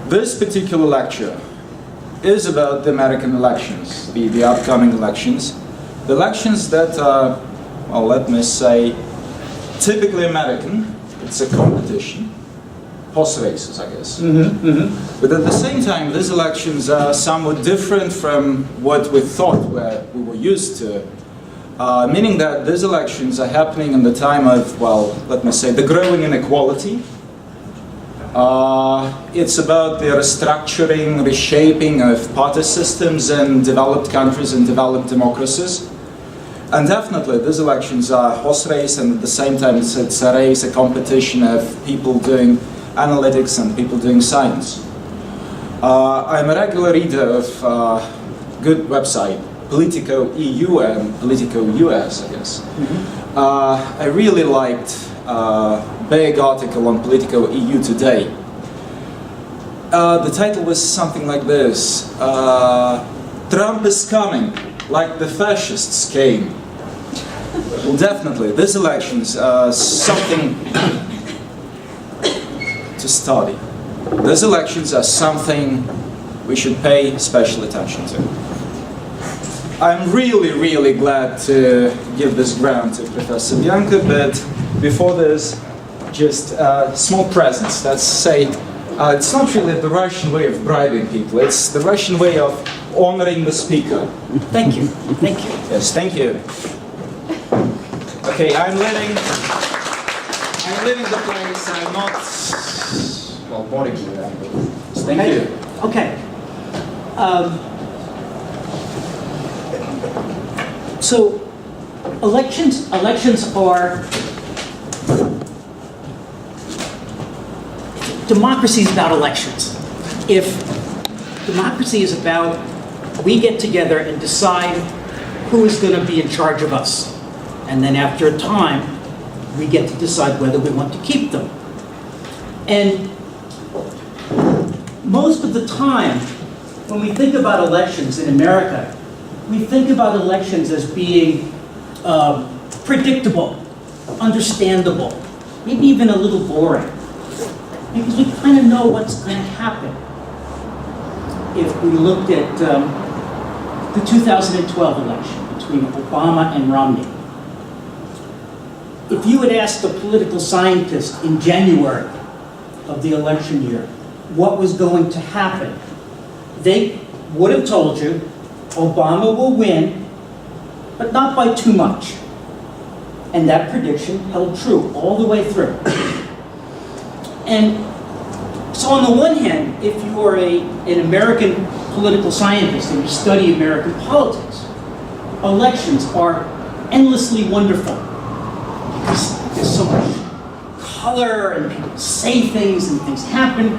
This particular lecture is about the American elections, the upcoming elections. The elections that are, well, let me say, typically American. It's a competition. Horse races, I guess. But at the same time, these elections are somewhat different from what we thought we were used to. Meaning that these elections are happening in the time of, well, let me say, the growing inequality. It's about the restructuring, reshaping of party systems in developed countries and developed democracies. And definitely, these elections are a horse race, and at the same time, it's a race, a competition of people doing analytics and people doing science. I'm a regular reader of a good website, Politico EU and Politico US, I guess. I really liked a big article on Politico EU today. The title was something like this: Trump is coming, like the fascists came. Well, definitely, these elections are something to study. These elections are something we should pay special attention to. I'm really glad to give this grant to Professor Bьянко, but before this, just a small presents. Let's say, it's not really the Russian way of bribing people, it's the Russian way of honoring the speaker. Thank you. Thank you. Yes, thank you. Okay, I'm leaving the place. I'm not, well, boring you. Thank you. Okay. So, elections are, democracy is about elections. If democracy is about, we get together and decide who is going to be in charge of us. And then after a time, we get to decide whether we want to keep them. And most of the time, when we think about elections in America, we think about elections as being predictable, understandable, maybe even a little boring, because we kind of know what's going to happen. If we looked at the 2012 election between Obama and Romney, if you had asked a political scientist in January of the election year what was going to happen, they would have told you Obama will win, but not by too much. And that prediction held true all the way through. And so on the one hand, if you are an American political scientist and you study American politics, elections are endlessly wonderful because there's so much color and people say things and things happen,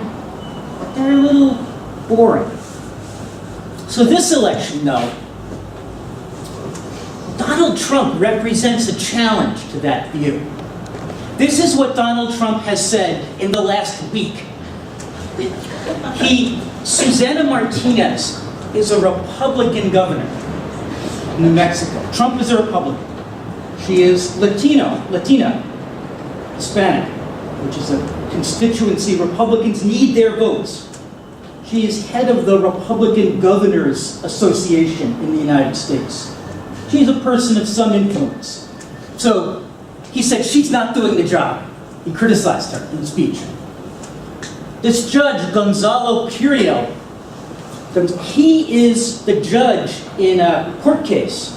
but they're a little boring. So this election, though, Donald Trump represents a challenge to that view. This is what Donald Trump has said in the last week. Susana Martinez is a Republican governor in New Mexico. Trump is a Republican. She is Latina, Hispanic, which is a constituency Republicans need their votes. She is head of the Republican Governors Association in the United States. She's a person of some influence. So he said she's not doing the job. He criticized her in the speech. This judge, Gonzalo Curiel, he is the judge in a court case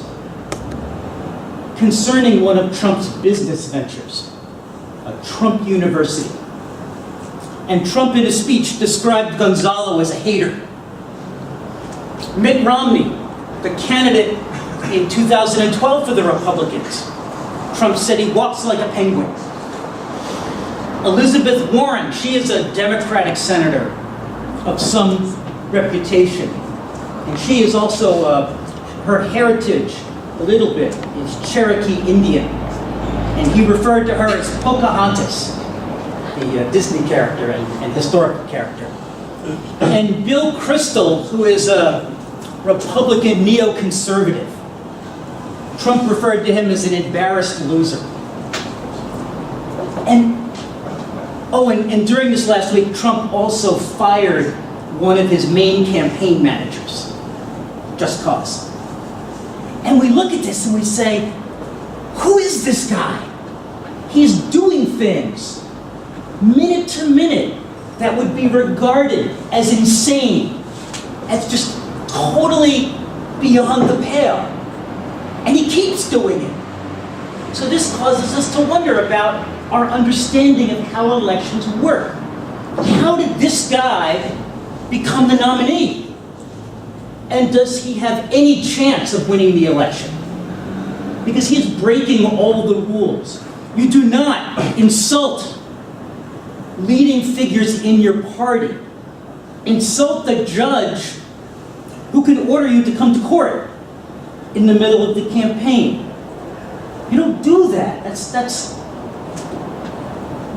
concerning one of Trump's business ventures, a Trump University. And Trump in his speech described Gonzalo as a hater. Mitt Romney, the candidate in 2012 for the Republicans, Trump said he walks like a penguin. Elizabeth Warren, she is a Democratic senator of some reputation. And she is also, her heritage, a little bit, is Cherokee Indian. And he referred to her as Pocahontas, the Disney character and historical character. And Bill Kristol, who is a Republican neoconservative, Trump referred to him as an embarrassed loser. And Oh, and during this last week, Trump also fired one of his main campaign managers, just cause. And we look at this and we say, who is this guy? He's doing things, minute to minute, that would be regarded as insane, as just totally beyond the pale. And he keeps doing it. So this causes us to wonder about our understanding of how elections work. How did this guy become the nominee? And does he have any chance of winning the election? Because he is breaking all the rules. You do not insult leading figures in your party. Insult the judge who can order you to come to court in the middle of the campaign. You don't do that. That's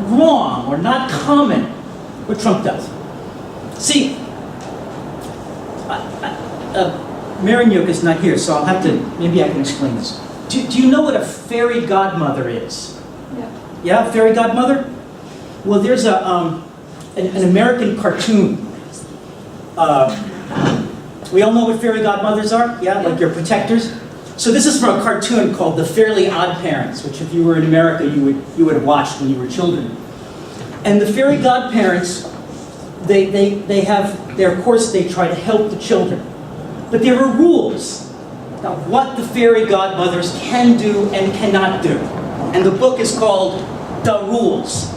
wrong or not common, what Trump does. See, Mariniuk is not here, so I'll have to, maybe I can explain this. Do you know what a fairy godmother is? Yeah. Yeah, fairy godmother? Well, there's an American cartoon. We all know what fairy godmothers are? Yeah, like your protectors? So this is from a cartoon called The Fairly Odd Parents, which if you were in America, you would have watched when you were children. And the fairy godparents, they have their course, they try to help the children. But there are rules about what the fairy godmothers can do and cannot do. And the book is called The Rules.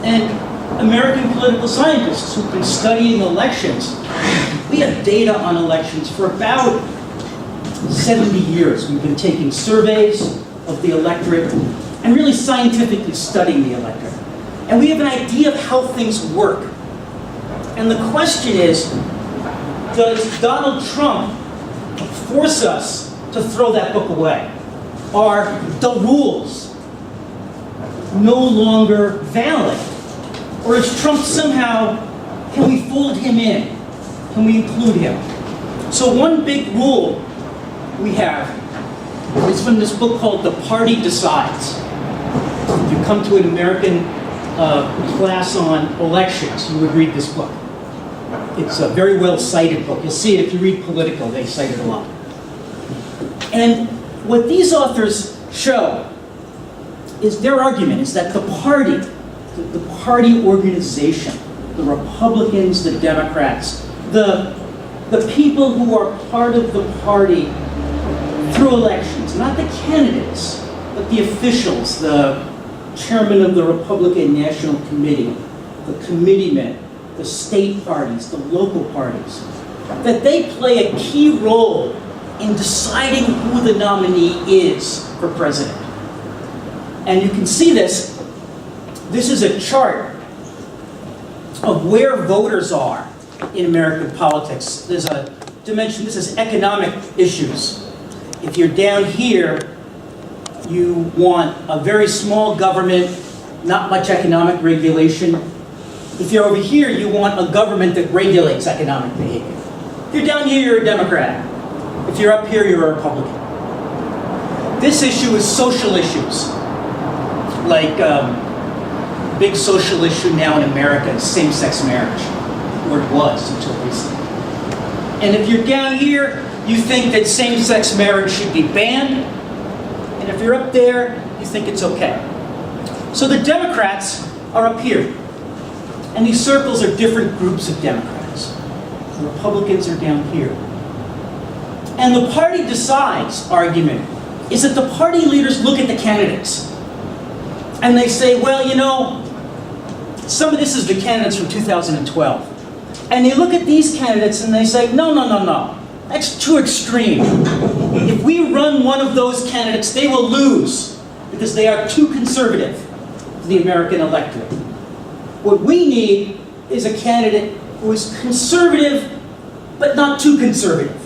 And American political scientists who've been studying elections, we have data on elections for about 70 years. We've been taking surveys of the electorate and really scientifically studying the electorate. And we have an idea of how things work. And the question is, does Donald Trump force us to throw that book away? Are the rules no longer valid? Or is Trump somehow, can we fold him in? Can we include him? So one big rule we have is from this book called The Party Decides. If you come to an American class on elections, you would read this book. It's a very well cited book. You'll see it if you read Political, they cite it a lot. And what these authors show is their argument is that the party organization, the Republicans, the Democrats, the people who are part of the party through elections, not the candidates, but the officials, the chairman of the Republican National Committee, the committeemen, the state parties, the local parties, that they play a key role in deciding who the nominee is for president. And you can see this. This is a chart of where voters are in American politics. There's a dimension, this is economic issues. If you're down here, you want a very small government, not much economic regulation. If you're over here, you want a government that regulates economic behavior. If you're down here, you're a Democrat. If you're up here, you're a Republican. This issue is social issues. Like, big social issue now in America is same-sex marriage, or it was until recently. And if you're down here, you think that same-sex marriage should be banned. And if you're up there, you think it's okay. So the Democrats are up here. And these circles are different groups of Democrats. The Republicans are down here. And the party decides argument is that the party leaders look at the candidates. And they say, well, you know, some of this is the candidates from 2012. And they look at these candidates and they say, no, no, no, no. That's too extreme. If we run one of those candidates, they will lose because they are too conservative to the American electorate. What we need is a candidate who is conservative, but not too conservative.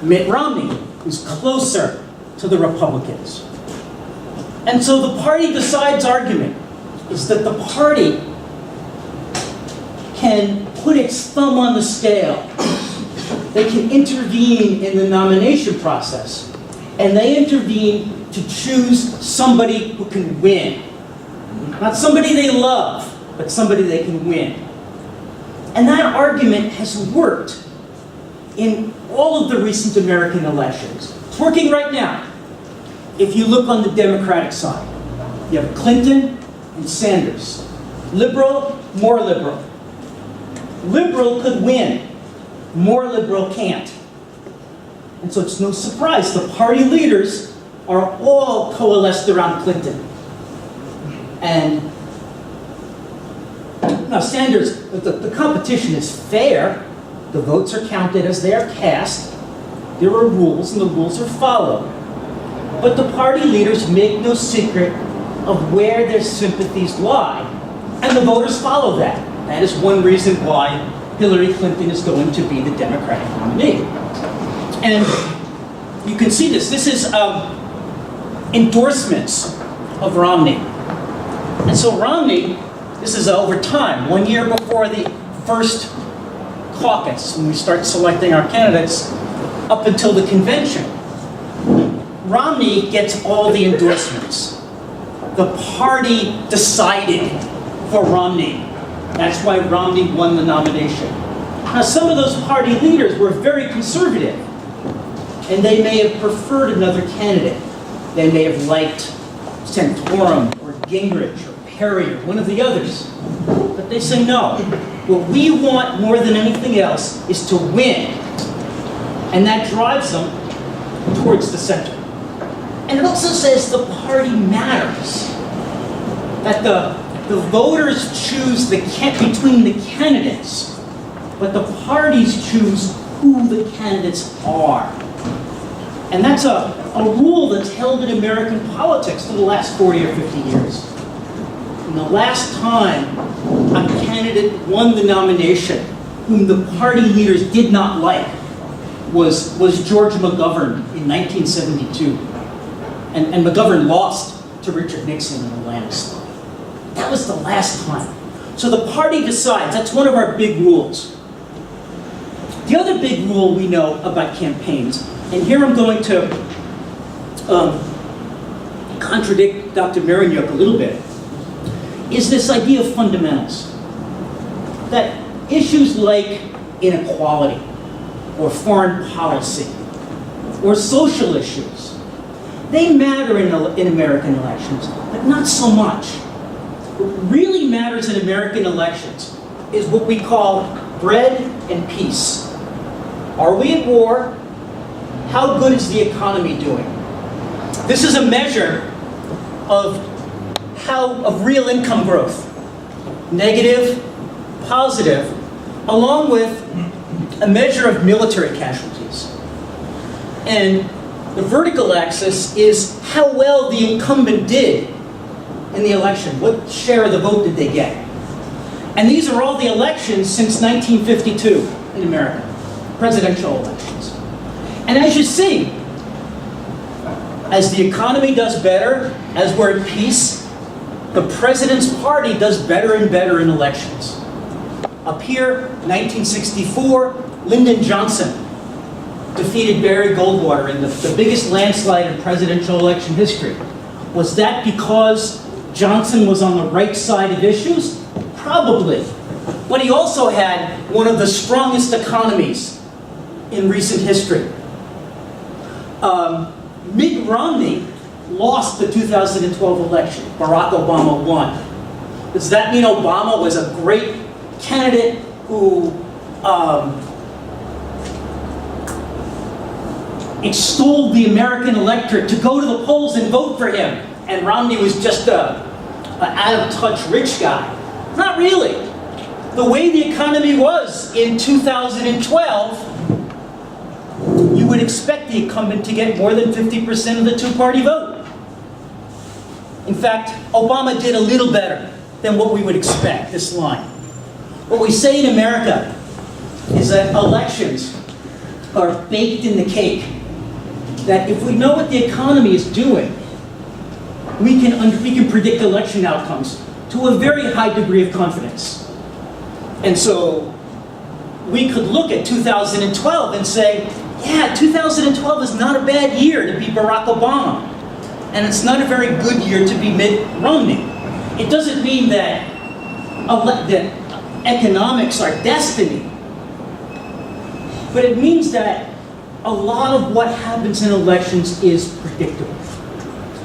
Mitt Romney, who's closer to the Republicans. And so the party decides argument is that the party can put its thumb on the scale. They can intervene in the nomination process, and they intervene to choose somebody who can win. Not somebody they love, but somebody they can win. And that argument has worked in all of the recent American elections. It's working right now. If you look on the Democratic side, you have Clinton and Sanders. Liberal, more liberal. Liberal could win, more liberal can't. And so it's no surprise the party leaders are all coalesced around Clinton. And now Sanders, the competition is fair. The votes are counted as they are cast. There are rules and the rules are followed. But the party leaders make no secret of where their sympathies lie. And the voters follow that. That is one reason why Hillary Clinton is going to be the Democratic nominee. And you can see this. This is endorsements of Romney. And so Romney, this is over time, 1 year before the first caucus, when we start selecting our candidates, up until the convention. Romney gets all the endorsements. The party decided for Romney. That's why Romney won the nomination. Now, some of those party leaders were very conservative, and they may have preferred another candidate. They may have liked Santorum or Gingrich or Perry or one of the others. But they say, no, what we want more than anything else is to win. And that drives them towards the center. And it also says the party matters. That the voters choose between the candidates, but the parties choose who the candidates are. And that's a rule that's held in American politics for the last 40 or 50 years. And the last time a candidate won the nomination whom the party leaders did not like was George McGovern in 1972. And McGovern lost to Richard Nixon in a landslide. That was the last time. So the party decides. That's one of our big rules. The other big rule we know about campaigns, and here I'm going to contradict Dr. Marignac a little bit, is this idea of fundamentals. That issues like inequality, or foreign policy, or social issues, they matter in American elections, but not so much. What really matters in American elections is what we call bread and peace. Are we at war? How good is the economy doing? This is a measure of real income growth. Negative, positive, along with a measure of military casualties. And the vertical axis is how well the incumbent did in the election. What share of the vote did they get? And these are all the elections since 1952 in America, presidential elections. And as you see, as the economy does better, as we're at peace, the president's party does better and better in elections. Up here, 1964, Lyndon Johnson defeated Barry Goldwater in the biggest landslide in presidential election history. Was that because Johnson was on the right side of issues? Probably. But he also had one of the strongest economies in recent history. Mitt Romney lost the 2012 election. Barack Obama won. Does that mean Obama was a great candidate who extolled the American electorate to go to the polls and vote for him, and Romney was just an out-of-touch rich guy? Not really. The way the economy was in 2012, you would expect the incumbent to get more than 50% of the two-party vote. In fact, Obama did a little better than what we would expect, this line. What we say in America is that elections are baked in the cake. That if we know what the economy is doing, we can predict election outcomes to a very high degree of confidence. And so we could look at 2012 and say, yeah, 2012 is not a bad year to be Barack Obama. And it's not a very good year to be Mitt Romney. It doesn't mean that economics are destiny, but it means that a lot of what happens in elections is predictable.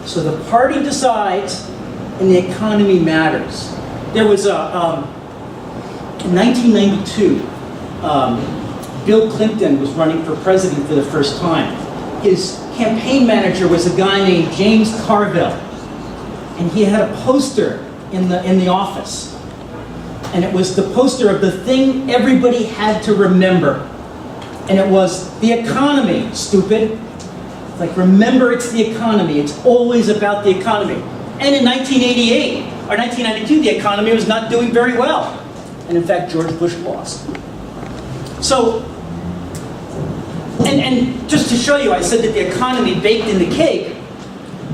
So the party decides, and the economy matters. There was in 1992, Bill Clinton was running for president for the first time. His campaign manager was a guy named James Carville, and he had a poster in the office, and it was the poster of the thing everybody had to remember, and it was the economy, stupid. It's like, remember, it's the economy. It's always about the economy. And in 1988 or 1992, the economy was not doing very well, and in fact, George Bush lost. So, and just to show you, I said that the economy baked in the cake.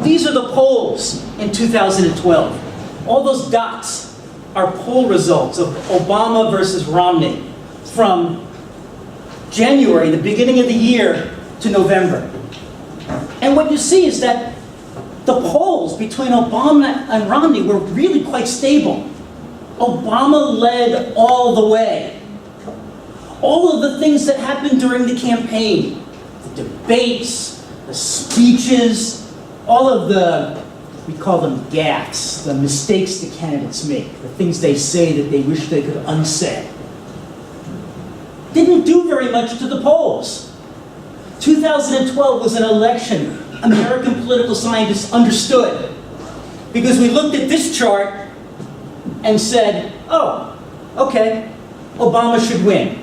These are the polls in 2012. All those dots are poll results of Obama versus Romney from January, the beginning of the year, to November. And what you see is that the polls between Obama and Romney were really quite stable. Obama led all the way. All of the things that happened during the campaign, the debates, the speeches, all of the, we call them gaffes, the mistakes the candidates make, the things they say that they wish they could unsay, didn't do very much to the polls. 2012 was an election American political scientists understood, because we looked at this chart and said, oh, okay, Obama should win.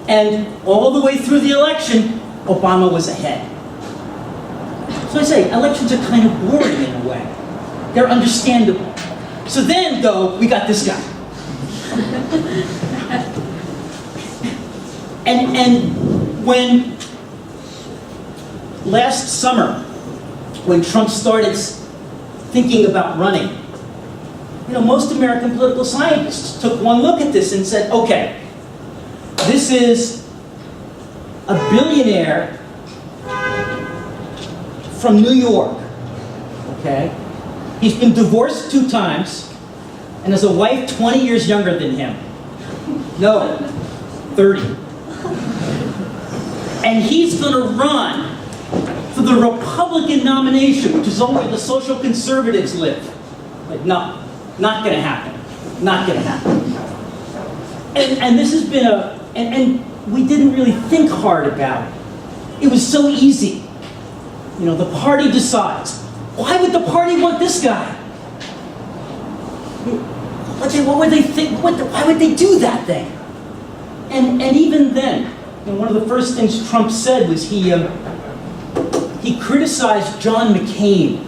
And all the way through the election, Obama was ahead. So I say, elections are kind of boring in a way. They're understandable. So then, though, we got this guy. And when last summer, when Trump started thinking about running, most American political scientists took one look at this and said, okay, this is a billionaire from New York, okay? He's been divorced 2 times and has a wife 20 years younger than him. No, 30. And he's gonna run for the Republican nomination, which is only the social conservatives live. Like, no, not gonna happen. Not gonna happen. And this has been and we didn't really think hard about it. It was so easy. The party decides. Why would the party want this guy? What would they think? Why would they do that thing? And even then, one of the first things Trump said was he criticized John McCain,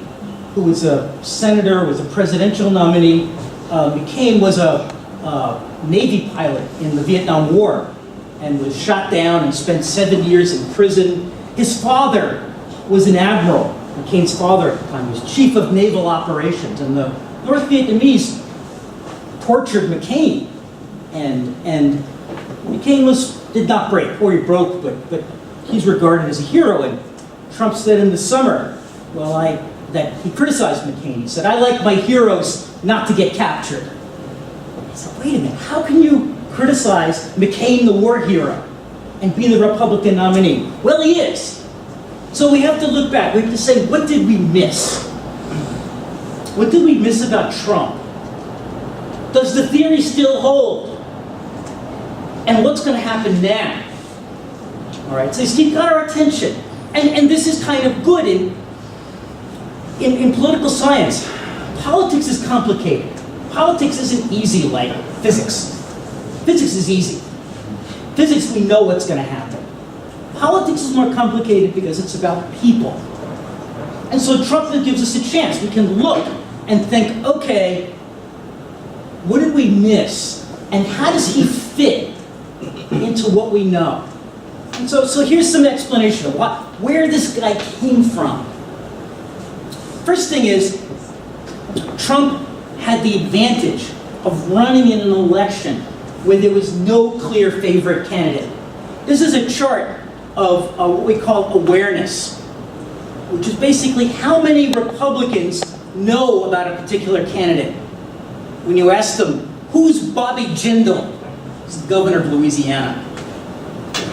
who was a senator, was a presidential nominee. McCain was a Navy pilot in the Vietnam War and was shot down and spent 7 years in prison. His father was an admiral. McCain's father at the time was chief of naval operations, and the North Vietnamese tortured McCain, and McCain did not break, or he broke, but he's regarded as a hero. And Trump said in the summer, that he criticized McCain. He said, I like my heroes not to get captured. I said, wait a minute, how can you criticize McCain, the war hero, and be the Republican nominee? Well, he is. So we have to look back. We have to say, what did we miss? What did we miss about Trump? Does the theory still hold? And what's going to happen now? All right, so he got our attention. And this is kind of good in political science. Politics is complicated. Politics isn't easy like physics. Physics is easy. Physics, we know what's going to happen. Politics is more complicated because it's about people. And so Trump gives us a chance. We can look and think, okay, what did we miss? And how does he fit into what we know? And so here's some explanation of where this guy came from. First thing is, Trump had the advantage of running in an election where there was no clear favorite candidate. This is a chart of what we call awareness, which is basically how many Republicans know about a particular candidate. when you asked them, who's Bobby Jindal? He's the governor of Louisiana.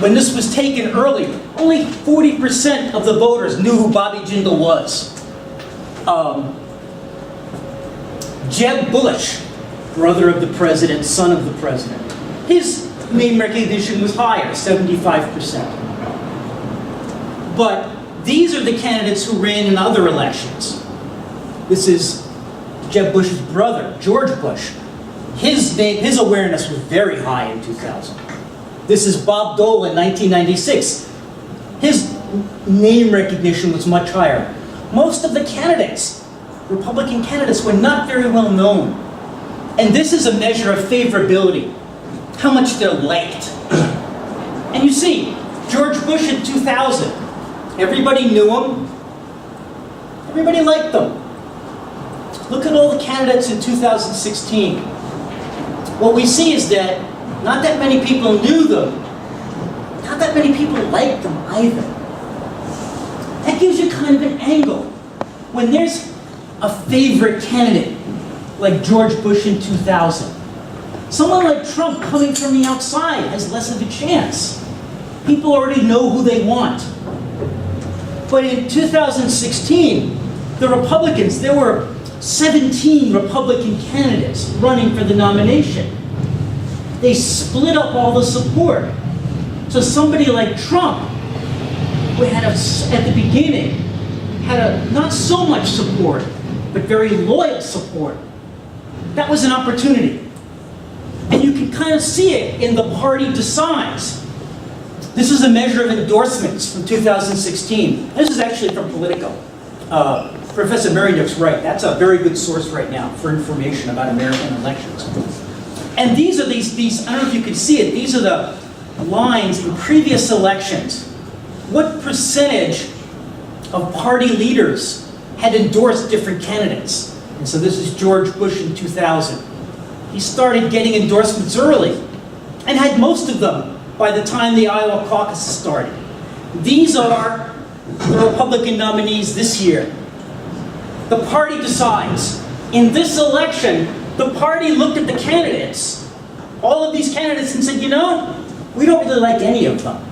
When this was taken early, only 40% of the voters knew who Bobby Jindal was. Jeb Bush, brother of the president, son of the president, his name recognition was higher, 75%. But these are the candidates who ran in other elections. This is Jeb Bush's brother, George Bush. His awareness was very high in 2000. This is Bob Dole in 1996. His name recognition was much higher. Most of the candidates, Republican candidates, were not very well known. And this is a measure of favorability, how much they're liked. And you see, George Bush in 2000, everybody knew him, everybody liked them. Look at all the candidates in 2016. What we see is that not that many people knew them, not that many people liked them either. That gives you kind of an angle. When there's a favorite candidate, like George Bush in 2000, someone like Trump coming from the outside has less of a chance. People already know who they want. But in 2016, the Republicans, there were 17 Republican candidates running for the nomination. They split up all the support. So somebody like Trump, who had at the beginning, had not so much support, but very loyal support. That was an opportunity. And you can kind of see it in the party decides. This is a measure of endorsements from 2016. This is actually from Politico. Professor Marynook's right. That's a very good source right now for information about American elections. And these are these, I don't know if you can see it, these are the lines in previous elections. What percentage of party leaders had endorsed different candidates? And so this is George Bush in 2000. He started getting endorsements early and had most of them by the time the Iowa caucuses started. These are the Republican nominees this year. The party decides. In this election, the party looked at the candidates, all of these candidates, and said, you know, we don't really like any of them.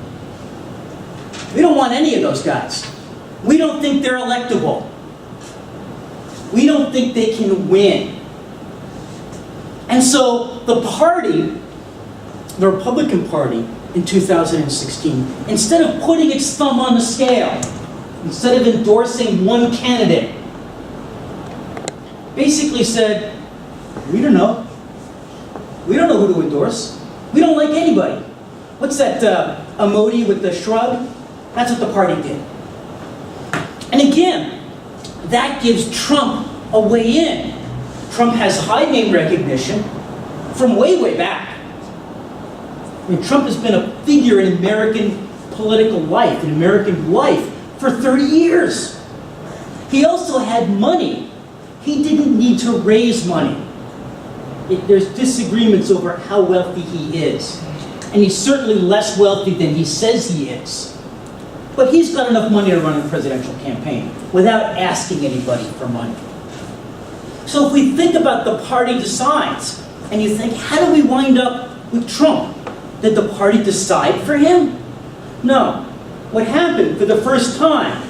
We don't want any of those guys. We don't think they're electable. We don't think they can win. And so the party, the Republican Party in 2016, instead of putting its thumb on the scale, instead of endorsing one candidate, basically said, we don't know. We don't know who to endorse. We don't like anybody. What's that emoji with the shrug? That's what the party did. And again, that gives Trump a way in. Trump has high name recognition from way, way back. I mean, Trump has been a figure in American political life, in American life, for 30 years. He also had money. He didn't need to raise money. There's disagreements over how wealthy he is. And he's certainly less wealthy than he says he is. But he's got enough money to run a presidential campaign without asking anybody for money. So if we think about the party decides, and you think, how do we wind up with Trump? Did the party decide for him? No. What happened for the first time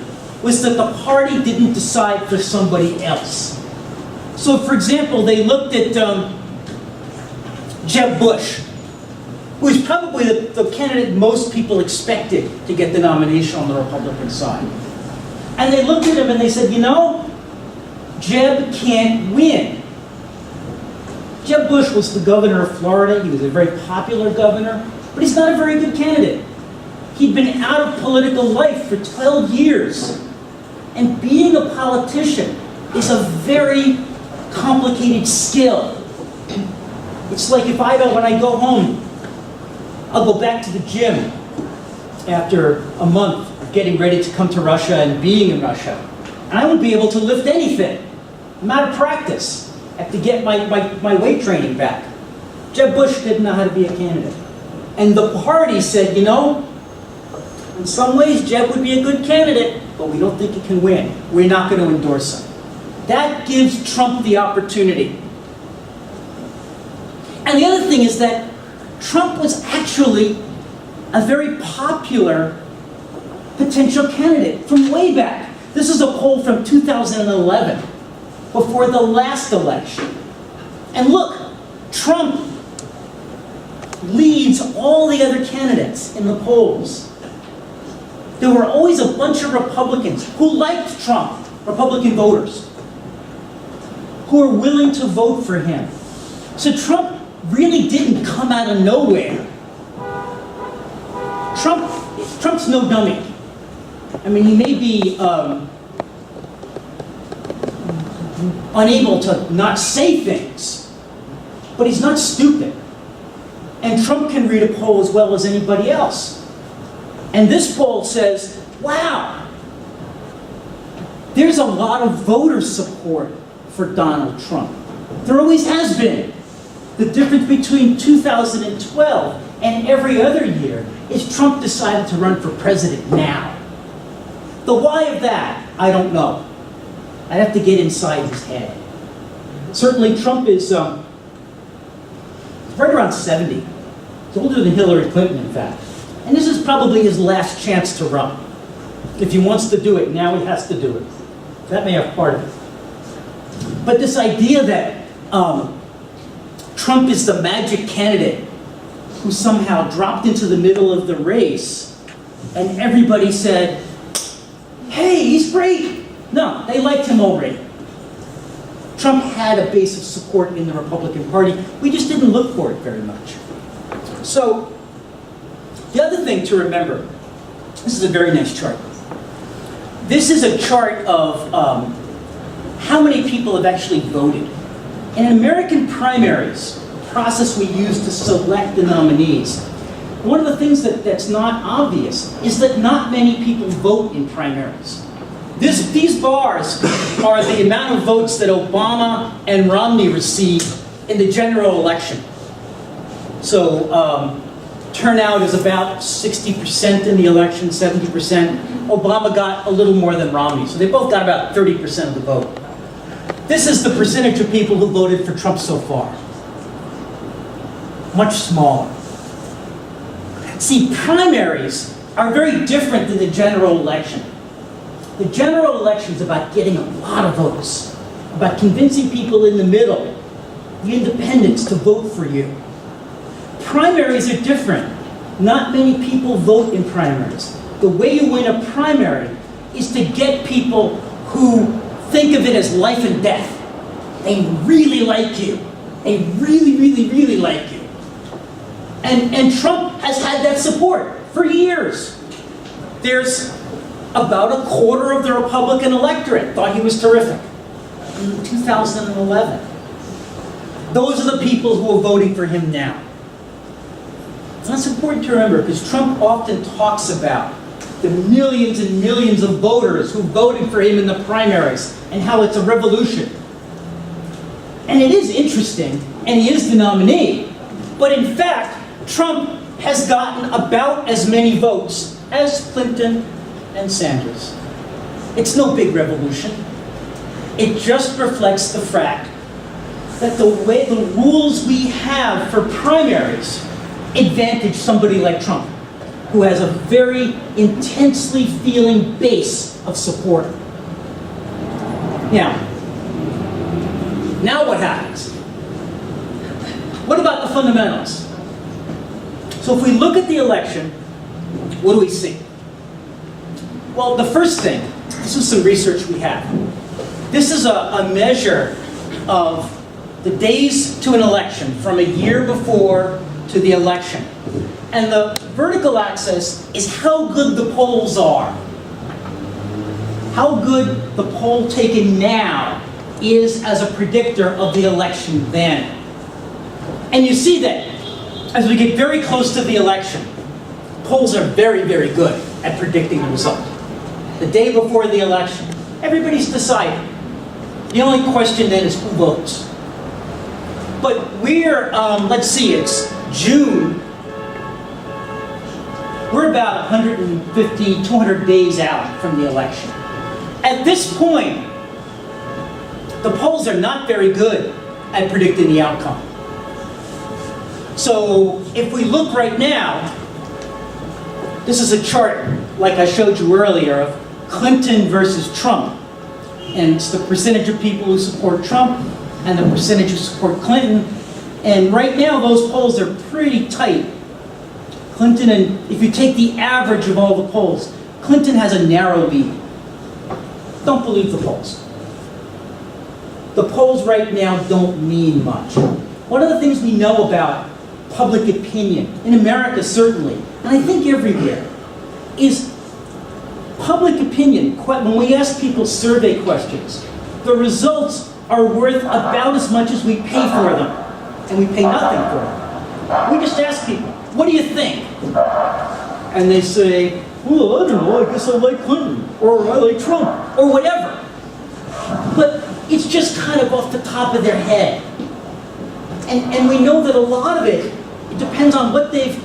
was that the party didn't decide for somebody else. So for example, they looked at Jeb Bush, who is probably the candidate most people expected to get the nomination on the Republican side. And they looked at him and they said, you know, Jeb can't win. Jeb Bush was the governor of Florida. He was a very popular governor, but he's not a very good candidate. He'd been out of political life for 12 years. And being a politician is a very complicated skill. It's like when I go home, I'll go back to the gym after a month of getting ready to come to Russia and being in Russia. And I won't be able to lift anything. I'm out of practice. I have to get my weight training back. Jeb Bush didn't know how to be a candidate. And the party said, you know, in some ways Jeb would be a good candidate, but we don't think he can win. We're not going to endorse him. That gives Trump the opportunity. And the other thing is that Trump was actually a very popular potential candidate from way back. This is a poll from 2011, before the last election. And look, Trump leads all the other candidates in the polls. There were always a bunch of Republicans who liked Trump, Republican voters, who were willing to vote for him. So Trump really didn't come out of nowhere. Trump's no dummy. I mean, he may be unable to not say things, but he's not stupid. And Trump can read a poll as well as anybody else. And this poll says, wow, there's a lot of voter support for Donald Trump. There always has been. The difference between 2012 and every other year is Trump decided to run for president now. The why of that, I don't know. I'd have to get inside his head. Certainly Trump is right around 70. He's older than Hillary Clinton, in fact. And this is probably his last chance to run. If he wants to do it, now he has to do it. That may have part of it. But this idea that Trump is the magic candidate who somehow dropped into the middle of the race and everybody said, hey, he's great. No, they liked him already. Trump had a base of support in the Republican Party. We just didn't look for it very much. So, the other thing to remember, this is a very nice chart. This is a chart of how many people have actually voted. In American primaries, the process we use to select the nominees, one of the things that's not obvious is that not many people vote in primaries. These bars are the amount of votes that Obama and Romney received in the general election. So turnout is about 60% in the election, 70%. Obama got a little more than Romney, so they both got about 30% of the vote. This is the percentage of people who voted for Trump so far. Much smaller. See, primaries are very different than the general election. The general election is about getting a lot of votes, about convincing people in the middle, the independents, to vote for you. Primaries are different. Not many people vote in primaries. The way you win a primary is to get people who think of it as life and death. They really like you. They really, really, really like you. And Trump has had that support for years. There's about a quarter of the Republican electorate thought he was terrific in 2011. Those are the people who are voting for him now. That's important to remember because Trump often talks about the millions and millions of voters who voted for him in the primaries and how it's a revolution. And it is interesting, and he is the nominee, but in fact, Trump has gotten about as many votes as Clinton and Sanders. It's no big revolution. It just reflects the fact that the rules we have for primaries advantage somebody like Trump, who has a very intensely feeling base of support. Now what happens? What about the fundamentals? So if we look at the election, what do we see? Well, the first thing, this is some research we have. This is a measure of the days to an election from a year before to the election. And the vertical axis is how good the polls are. How good the poll taken now is as a predictor of the election then. And you see that as we get very close to the election, polls are very, very good at predicting the result. The day before the election, everybody's decided. The only question then is who votes. But we're, let's see, it's June. We're about 150, 200 days out from the election. At this point, the polls are not very good at predicting the outcome. So if we look right now, this is a chart, like I showed you earlier, of Clinton versus Trump. And it's the percentage of people who support Trump and the percentage who support Clinton. And right now, those polls are pretty tight. Clinton, and if you take the average of all the polls, Clinton has a narrow lead. Don't believe the polls. The polls right now don't mean much. One of the things we know about public opinion, in America certainly, and I think everywhere, is public opinion. When we ask people survey questions, the results are worth about as much as we pay for them, and we pay nothing for them. We just ask people, what do you think? And they say, well, I don't know, I guess I like Clinton, or I like Trump, or whatever. But it's just kind of off the top of their head. And we know that a lot of it depends on what they've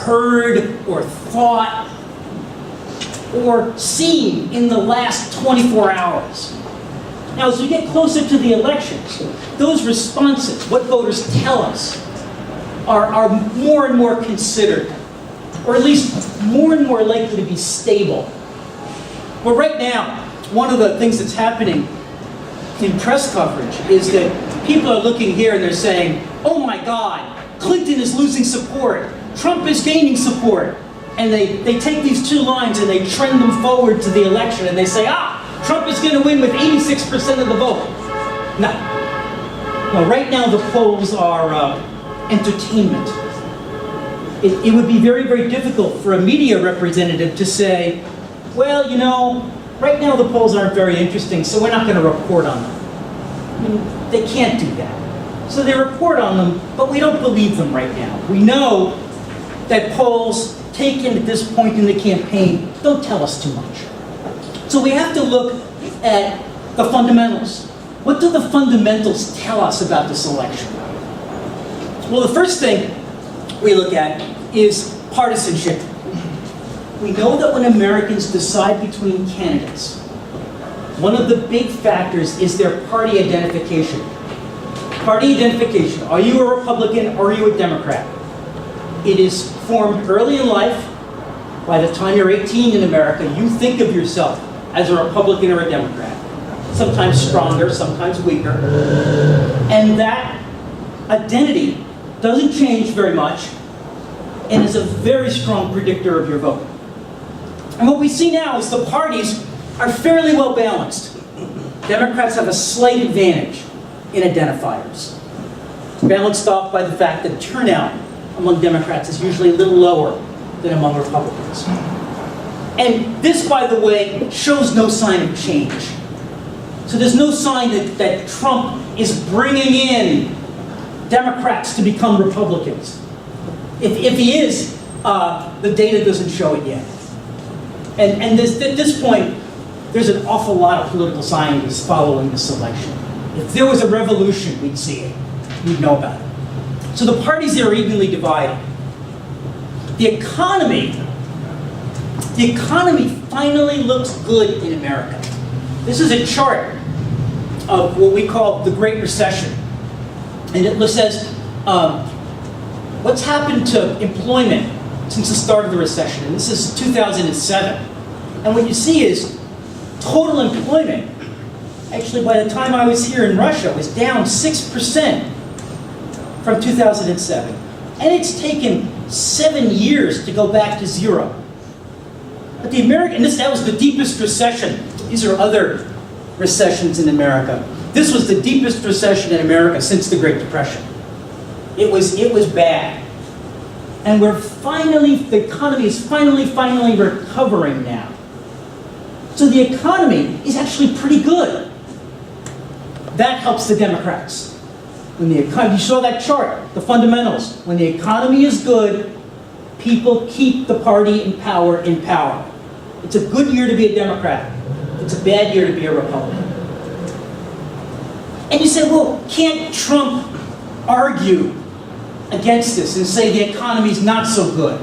heard or thought or seen in the last 24 hours. Now, as we get closer to the elections, those responses, what voters tell us, are more and more considered, or at least more and more likely to be stable. But right now, one of the things that's happening in press coverage is that people are looking here and they're saying, oh my God, Clinton is losing support, Trump is gaining support. And they take these two lines and they trend them forward to the election and they say, Trump is going to win with 86% of the vote. No. Well, right now the polls are entertainment. It would be very, very difficult for a media representative to say, well, you know, right now the polls aren't very interesting, so we're not going to report on them. I mean, they can't do that. So they report on them, but we don't believe them right now. We know that polls taken at this point in the campaign don't tell us too much. So we have to look at the fundamentals. What do the fundamentals tell us about this election? Well, the first thing we look at is partisanship. We know that when Americans decide between candidates, one of the big factors is their party identification. Party identification. Are you a Republican or are you a Democrat? It is formed early in life. By the time you're 18 in America, you think of yourself as a Republican or a Democrat. Sometimes stronger, sometimes weaker. And that identity doesn't change very much and is a very strong predictor of your vote. And what we see now is the parties are fairly well balanced. Democrats have a slight advantage in identifiers. It's balanced off by the fact that turnout among Democrats is usually a little lower than among Republicans. And this, by the way, shows no sign of change. So there's no sign that Trump is bringing in Democrats to become Republicans. If he is, the data doesn't show it yet. And at this point, there's an awful lot of political scientists following this election. If there was a revolution, we'd see it. We'd know about it. So the parties are evenly divided. The economy finally looks good in America. This is a chart of what we call the Great Recession. And it says, what's happened to employment since the start of the recession? And this is 2007. And what you see is total employment, actually by the time I was here in Russia, was down 6% from 2007. And it's taken 7 years to go back to zero. But that was the deepest recession. These are other recessions in America. This was the deepest recession in America since the Great Depression. It was bad. And the economy is finally recovering now. So the economy is actually pretty good. That helps the Democrats. You saw that chart, the fundamentals. When the economy is good, people keep the party in power in power. It's a good year to be a Democrat. It's a bad year to be a Republican. And you say, well, can't Trump argue against this and say the economy's not so good?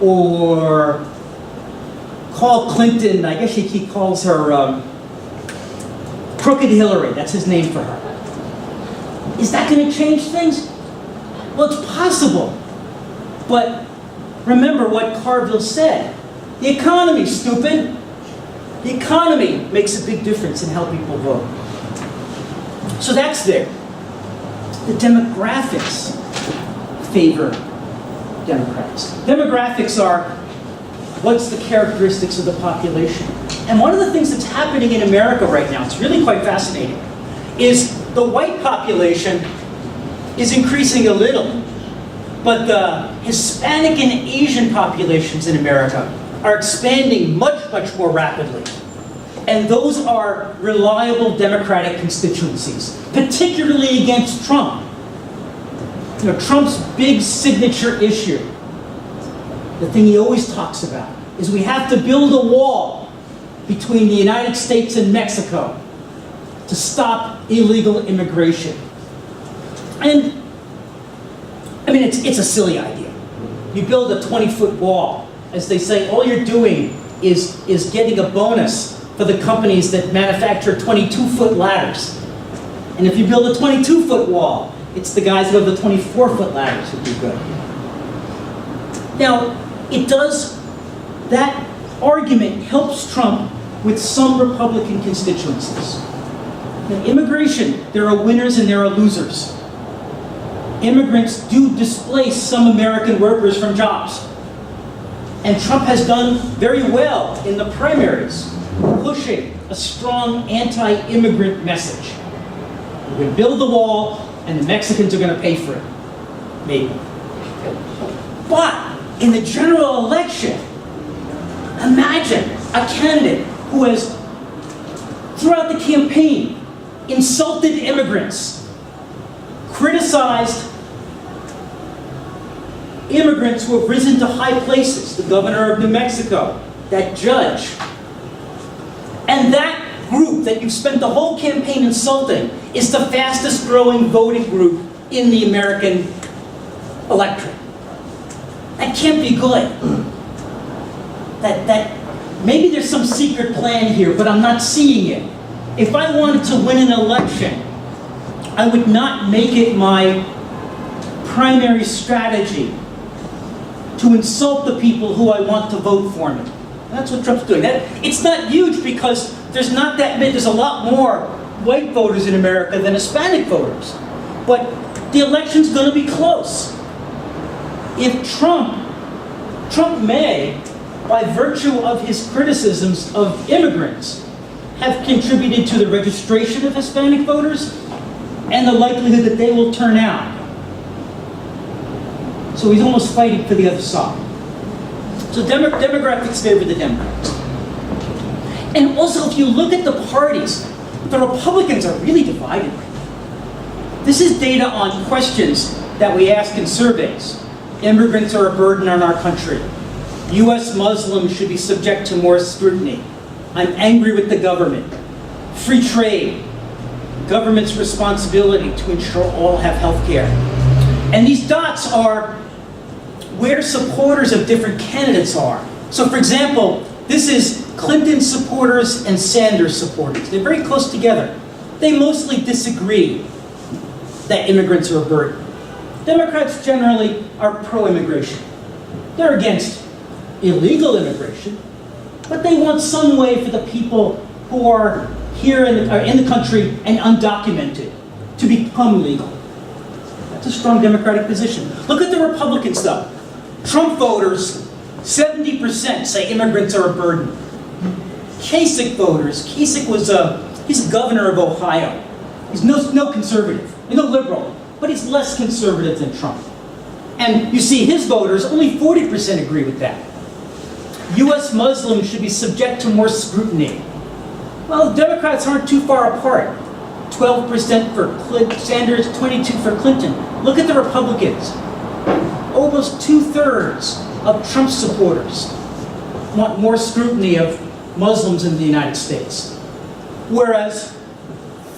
Or call Clinton, I guess he calls her Crooked Hillary. That's his name for her. Is that going to change things? Well, it's possible. But remember what Carville said. The economy, stupid. The economy makes a big difference in how people vote. So that's there. The demographics favor Democrats. Demographics are what's the characteristics of the population. And one of the things that's happening in America right now, it's really quite fascinating, is the white population is increasing a little, but the Hispanic and Asian populations in America are expanding much, much more rapidly. And those are reliable Democratic constituencies, particularly against Trump. You know, Trump's big signature issue, the thing he always talks about, is we have to build a wall between the United States and Mexico to stop illegal immigration. And, I mean, it's a silly idea. You build a 20-foot wall. As they say, all you're doing is getting a bonus for the companies that manufacture 22-foot ladders. And if you build a 22-foot wall, it's the guys who have the 24-foot ladders who do good. Now, that argument helps Trump with some Republican constituencies. In immigration, there are winners and there are losers. Immigrants do displace some American workers from jobs. And Trump has done very well in the primaries, pushing a strong anti-immigrant message. We're going to build the wall, and the Mexicans are going to pay for it. Maybe. But in the general election, imagine a candidate who has, throughout the campaign, insulted immigrants, criticized immigrants who have risen to high places, the governor of New Mexico, that judge. And that group that you've spent the whole campaign insulting is the fastest growing voting group in the American electorate. That can't be good. That maybe there's some secret plan here, but I'm not seeing it. If I wanted to win an election, I would not make it my primary strategy to insult the people who I want to vote for me. That's what Trump's doing. It's not huge because there's not that many. There's a lot more white voters in America than Hispanic voters. But the election's going to be close. If Trump may, by virtue of his criticisms of immigrants, have contributed to the registration of Hispanic voters and the likelihood that they will turn out. So he's almost fighting for the other side. So demographics favor the Democrats. And also, if you look at the parties, the Republicans are really divided right now. This is data on questions that we ask in surveys. Immigrants are a burden on our country. U.S. Muslims should be subject to more scrutiny. I'm angry with the government. Free trade. Government's responsibility to ensure all have health care. And these dots are where supporters of different candidates are. So for example, this is Clinton supporters and Sanders supporters. They're very close together. They mostly disagree that immigrants are a burden. Democrats generally are pro-immigration. They're against illegal immigration, but they want some way for the people who are here in the country and undocumented to become legal. That's a strong Democratic position. Look at the Republicans though. Trump voters, 70% say immigrants are a burden. Kasich voters, Kasich he's a governor of Ohio. He's no conservative, he's no liberal, but he's less conservative than Trump. And you see his voters, only 40% agree with that. U.S. Muslims should be subject to more scrutiny. Well, Democrats aren't too far apart. 12% for Sanders, 22% for Clinton. Look at the Republicans. Almost 2/3 of Trump supporters want more scrutiny of Muslims in the United States. Whereas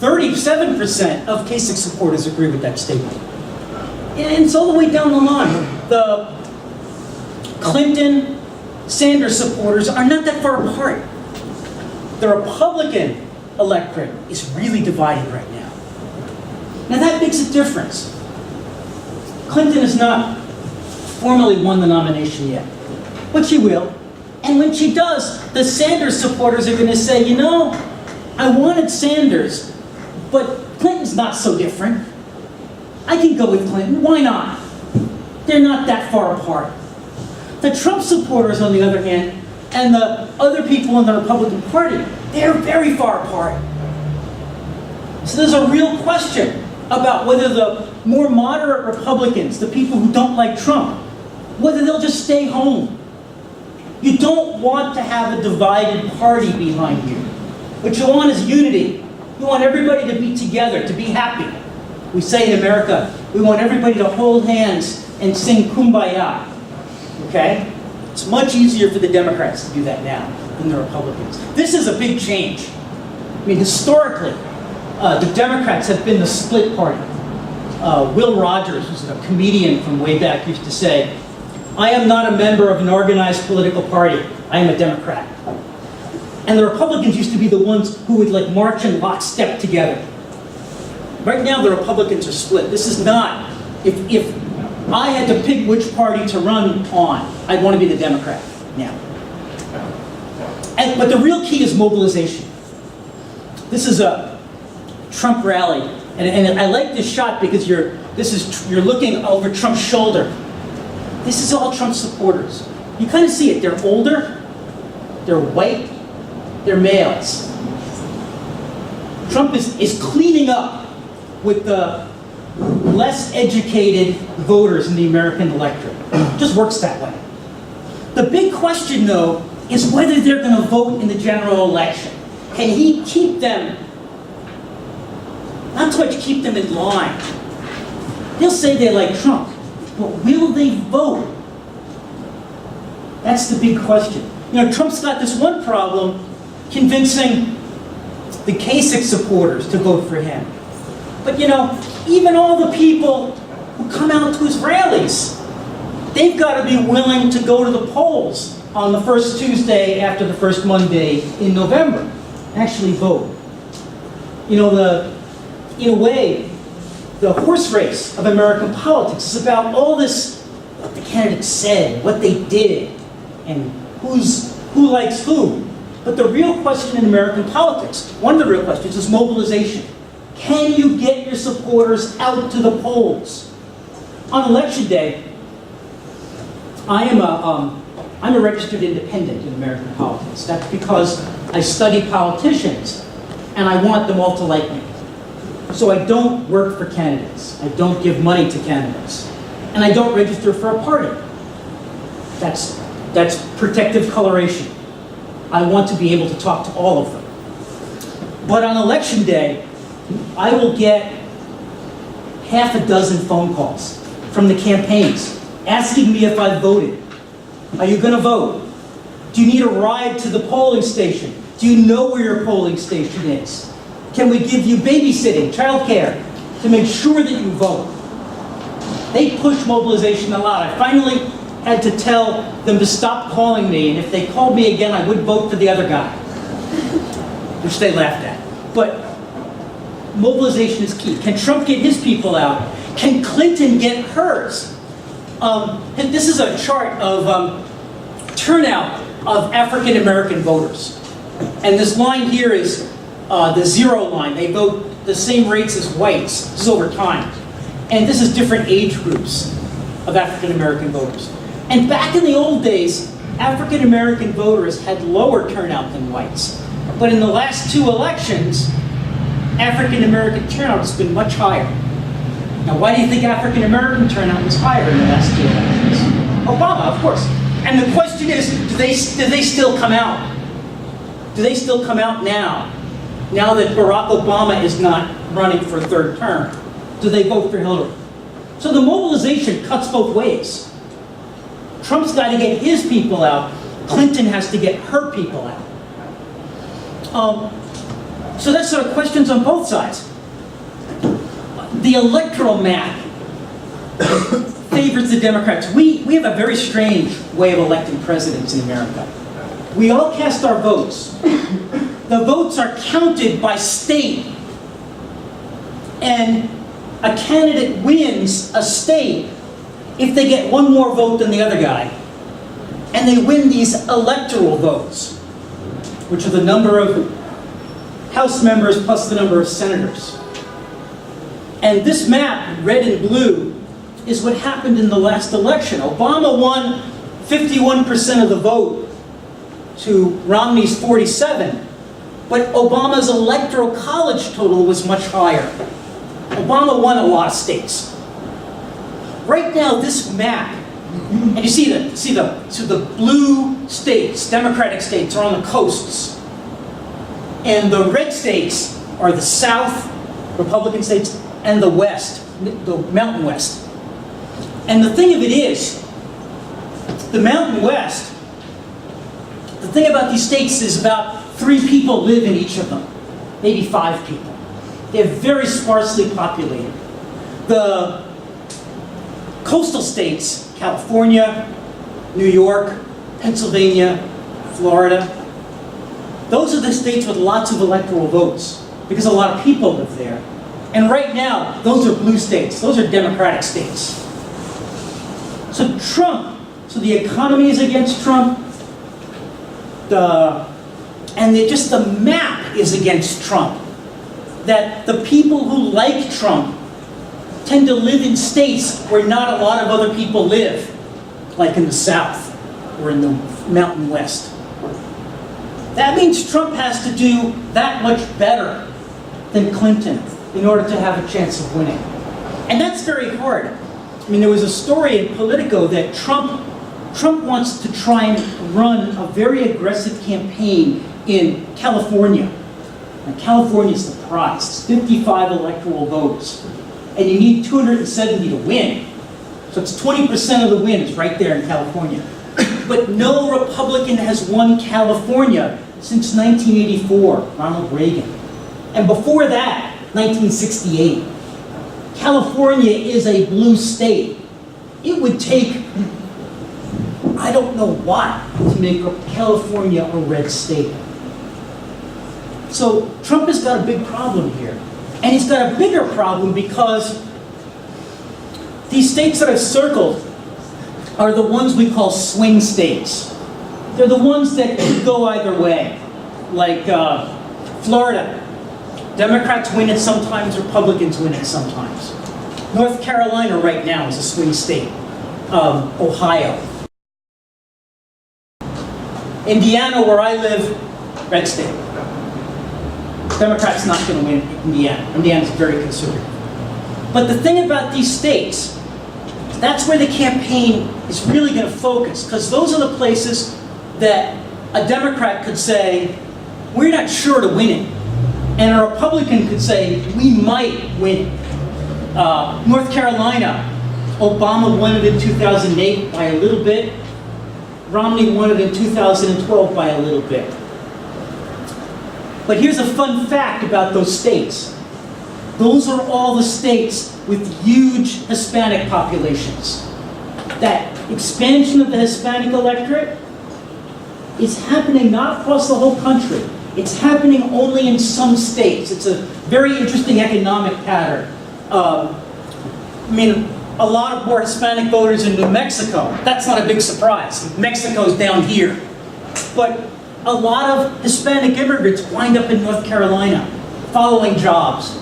37% of Kasich supporters agree with that statement. And it's all the way down the line. The Clinton, Sanders supporters are not that far apart. The Republican electorate is really divided right now. Now that makes a difference. Clinton has not formally won the nomination yet, but she will. And when she does, the Sanders supporters are going to say, you know, I wanted Sanders, but Clinton's not so different. I can go with Clinton. Why not? They're not that far apart. The Trump supporters, on the other hand, and the other people in the Republican Party, they're very far apart. So there's a real question about whether the more moderate Republicans, the people who don't like Trump, whether they'll just stay home. You don't want to have a divided party behind you. What you want is unity. You want everybody to be together, to be happy. We say in America, we want everybody to hold hands and sing Kumbaya. Okay? It's much easier for the Democrats to do that now than the Republicans. This is a big change. I mean, historically, the Democrats have been the split party. Will Rogers, who's a comedian from way back, used to say, I am not a member of an organized political party. I am a Democrat. And the Republicans used to be the ones who would like march in lockstep together. Right now, the Republicans are split. This is not, if I had to pick which party to run on, I'd want to be the Democrat now. But the real key is mobilization. This is a Trump rally. And I like this shot because you're looking over Trump's shoulder. This is all Trump supporters. You kind of see it. They're older, they're white, they're males. Trump is cleaning up with the less educated voters in the American electorate. It just works that way. The big question, though, is whether they're going to vote in the general election. Can he keep them, not so much keep them in line. They'll say they like Trump, but will they vote? That's the big question. You know, Trump's got this one problem, convincing the Kasich supporters to vote for him. But you know, even all the people who come out to his rallies, they've got to be willing to go to the polls on the first Tuesday after the first Monday in November, actually vote. You know, in a way, the horse race of American politics is about all this, what the candidates said, what they did, and who likes who. But the real question in American politics, one of the real questions, is mobilization. Can you get your supporters out to the polls? On election day, I'm a registered independent in American politics. That's because I study politicians, and I want them all to like me. So I don't work for candidates. I don't give money to candidates. And I don't register for a party. That's protective coloration. I want to be able to talk to all of them. But on election day, I will get half a dozen phone calls from the campaigns asking me if I voted. Are you going to vote? Do you need a ride to the polling station? Do you know where your polling station is? Can we give you babysitting, childcare, to make sure that you vote? They push mobilization a lot. I finally had to tell them to stop calling me, and if they called me again, I would vote for the other guy, which they laughed at. But mobilization is key. Can Trump get his people out? Can Clinton get hers? And this is a chart of turnout of African American voters. And this line here is the zero line. They vote the same rates as whites. This is over time. And this is different age groups of African American voters. And back in the old days, African American voters had lower turnout than whites. But in the last two elections, African American turnout has been much higher. Now, why do you think African American turnout was higher in the last two elections? Obama, of course. And the question is, do they still come out? Do they still come out now that Barack Obama is not running for a third term? Do they vote for Hillary? So the mobilization cuts both ways. Trump's got to get his people out. Clinton has to get her people out. So that's sort of questions on both sides. The electoral map favors the Democrats. We have a very strange way of electing presidents in America. We all cast our votes. The votes are counted by state. And a candidate wins a state if they get one more vote than the other guy, and they win these electoral votes, which are the number of House members plus the number of senators. And this map, red and blue, is what happened in the last election. Obama won 51% of the vote to Romney's 47%, but Obama's electoral college total was much higher. Obama won a lot of states. Right now, this map, and you see the blue states, Democratic states, are on the coasts. And the red states are the South, Republican states, and the West, the Mountain West. And the thing of it is, the Mountain West, the thing about these states is about 3 people live in each of them, maybe 5 people. They're very sparsely populated. The coastal states, California, New York, Pennsylvania, Florida, those are the states with lots of electoral votes because a lot of people live there. And right now, those are blue states. Those are Democratic states. So so the economy is against Trump. Just the map is against Trump. That the people who like Trump tend to live in states where not a lot of other people live, like in the South or in the Mountain West. That means Trump has to do that much better than Clinton in order to have a chance of winning. And that's very hard. I mean, there was a story in Politico that Trump wants to try and run a very aggressive campaign in California. And California is the prize. It's 55 electoral votes. And you need 270 to win. So it's 20% of the win is right there in California. But no Republican has won California since 1984, Ronald Reagan. And before that, 1968. California is a blue state. It would take, I don't know what, to make California a red state. So Trump has got a big problem here. And he's got a bigger problem because these states that I've circled are the ones we call swing states. They're the ones that could go either way. Like Florida. Democrats win it sometimes, Republicans win it sometimes. North Carolina right now is a swing state. Ohio. Indiana, where I live, red state. Democrats not going to win Indiana. Indiana's very conservative. But the thing about these states, that's where the campaign is really going to focus, because those are the places that a Democrat could say, we're not sure to win it. And a Republican could say, we might win it. North Carolina, Obama won it in 2008 by a little bit. Romney won it in 2012 by a little bit. But here's a fun fact about those states. Those are all the states with huge Hispanic populations. That expansion of the Hispanic electorate is happening not across the whole country. It's happening only in some states. It's a very interesting economic pattern. A lot of more Hispanic voters in New Mexico. That's not a big surprise. Mexico's down here. But a lot of Hispanic immigrants wind up in North Carolina, following jobs.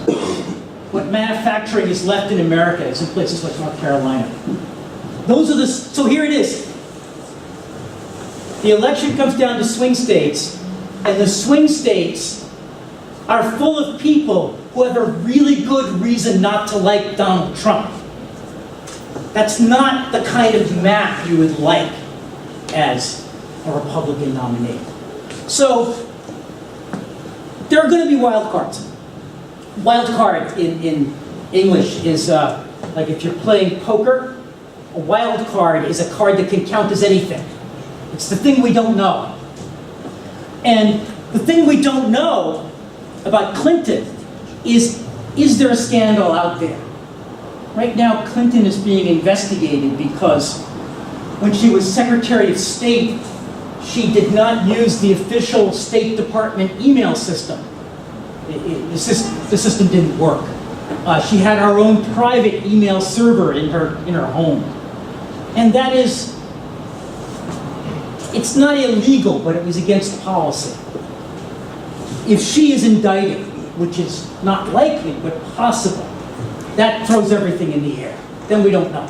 What manufacturing is left in America is in places like North Carolina. So here it is. The election comes down to swing states, and the swing states are full of people who have a really good reason not to like Donald Trump. That's not the kind of map you would like as a Republican nominee. So there are going to be wild cards. Wild card in English is like if you're playing poker, a wild card is a card that can count as anything. It's the thing we don't know. And the thing we don't know about Clinton is there a scandal out there? Right now, Clinton is being investigated because when she was Secretary of State, she did not use the official State Department email system. The system didn't work. She had her own private email server in her home. And that is, it's not illegal, but it was against policy. If she is indicted, which is not likely, but possible, that throws everything in the air. Then we don't know.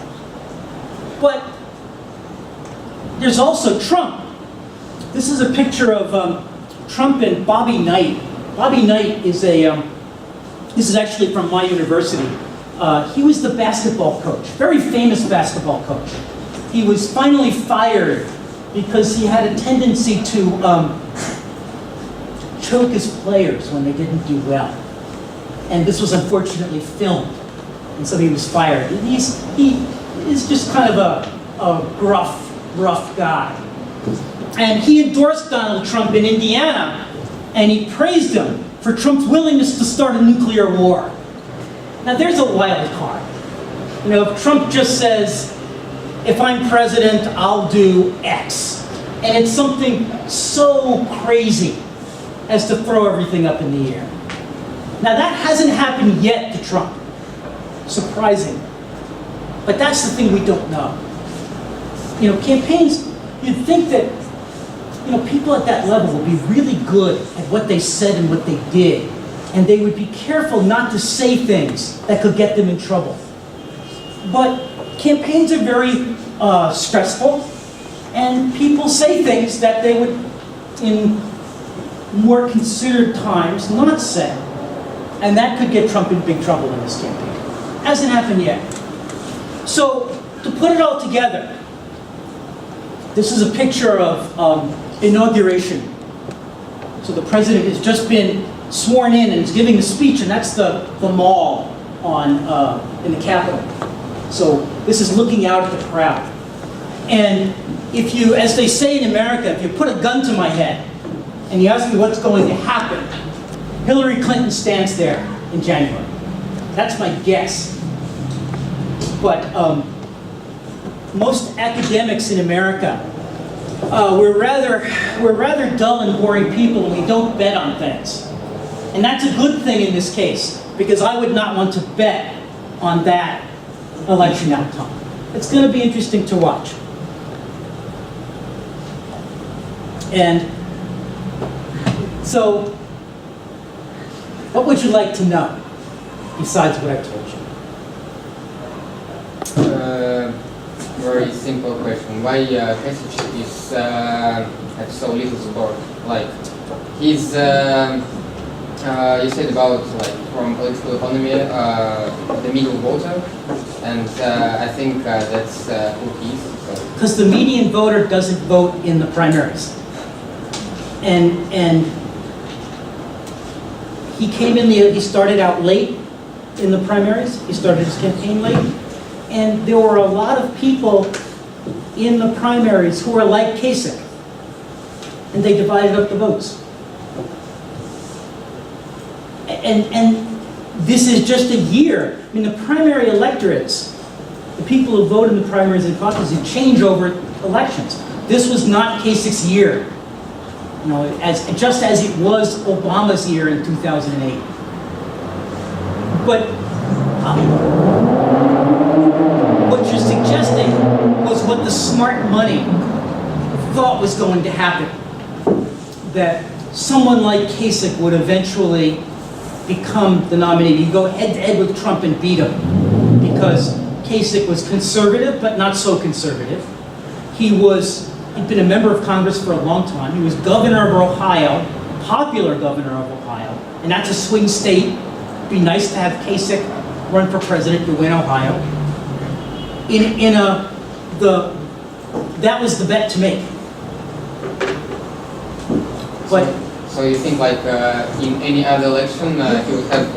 But there's also Trump. This is a picture of Trump and Bobby Knight. Bobby Knight is this is actually from my university. He was the basketball coach, very famous basketball coach. He was finally fired because he had a tendency to choke his players when they didn't do well. And this was unfortunately filmed. And so he was fired. And he is just kind of a rough guy. And he endorsed Donald Trump in Indiana, and he praised him for Trump's willingness to start a nuclear war. Now there's a wild card. You know, if Trump just says, if I'm president, I'll do X. And it's something so crazy as to throw everything up in the air. Now that hasn't happened yet to Trump. Surprising. But that's the thing we don't know. You know, campaigns, you'd think that, you know, people at that level would be really good at what they said and what they did. And they would be careful not to say things that could get them in trouble. But campaigns are very stressful, and people say things that they would, in more considered times, not say. And that could get Trump in big trouble in this campaign. Hasn't happened yet. So, to put it all together, this is a picture of inauguration. So the president has just been sworn in and is giving the speech, and that's the mall in the Capitol. So this is looking out at the crowd. And if you, as they say in America, if you put a gun to my head and you ask me what's going to happen, Hillary Clinton stands there in January. That's my guess. But most academics in America, we're rather dull and boring people, and we don't bet on things. And that's a good thing in this case, because I would not want to bet on that election outcome. It's going to be interesting to watch. And so, what would you like to know, besides what I told you? Very simple question. Why Kasich is at so little support? Like, he's, you said about, like, from political economy, the middle voter, and I think that's who he is. Because the median voter doesn't vote in the primaries. And he came in he started out late in the primaries. He started his campaign late. And there were a lot of people in the primaries who were like Kasich. And they divided up the votes. And this is just a year. I mean, the primary electorates, the people who vote in the primaries and caucuses, change over elections. This was not Kasich's year. You know, just as it was Obama's year in 2008. But what you're suggesting was what the smart money thought was going to happen. That someone like Kasich would eventually become the nominee. He'd go head-to-head with Trump and beat him. Because Kasich was conservative, but not so conservative. He'd been a member of Congress for a long time. He was governor of Ohio, popular governor of Ohio. And that's a swing state. It'd be nice to have Kasich run for president to win Ohio. That was the bet to make. But so you think, like, in any other election, he would have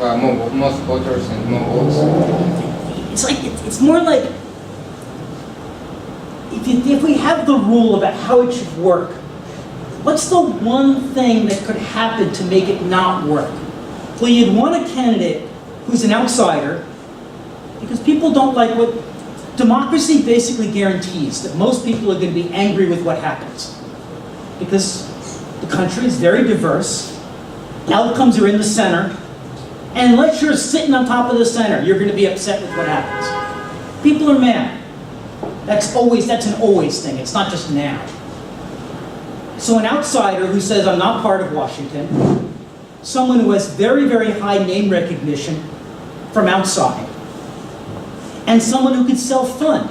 most voters and more votes? It's more like, if we have the rule about how it should work, what's the one thing that could happen to make it not work? Well, you'd want a candidate who's an outsider, because people don't like what democracy basically guarantees that most people are going to be angry with what happens. Because the country is very diverse, outcomes are in the center, and unless you're sitting on top of the center, you're going to be upset with what happens. People are mad. That's an always thing. It's not just now. So an outsider who says, I'm not part of Washington, someone who has very, very high name recognition from outside, and someone who could self-fund.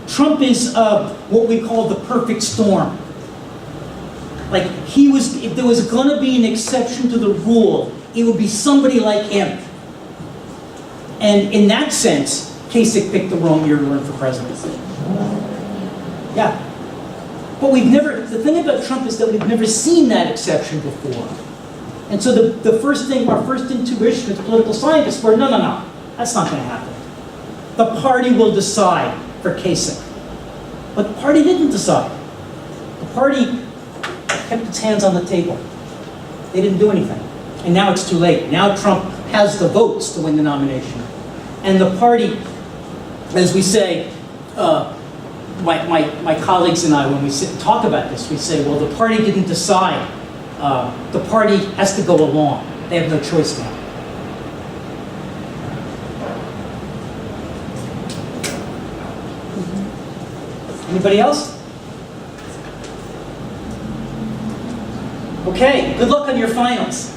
Trump is what we call the perfect storm. Like, if there was going to be an exception to the rule, it would be somebody like him. And in that sense, Kasich picked the wrong year to run for presidency. Yeah. But the thing about Trump is that we've never seen that exception before. And so our first intuition as political scientists were, no, that's not going to happen. The party will decide for Kasich. But the party didn't decide. The party kept its hands on the table. They didn't do anything. And now it's too late. Now Trump has the votes to win the nomination. And the party, as we say, my colleagues and I, when we sit and talk about this, we say, well, the party didn't decide. The party has to go along. They have no choice now. Anybody else? Okay, good luck on your finals.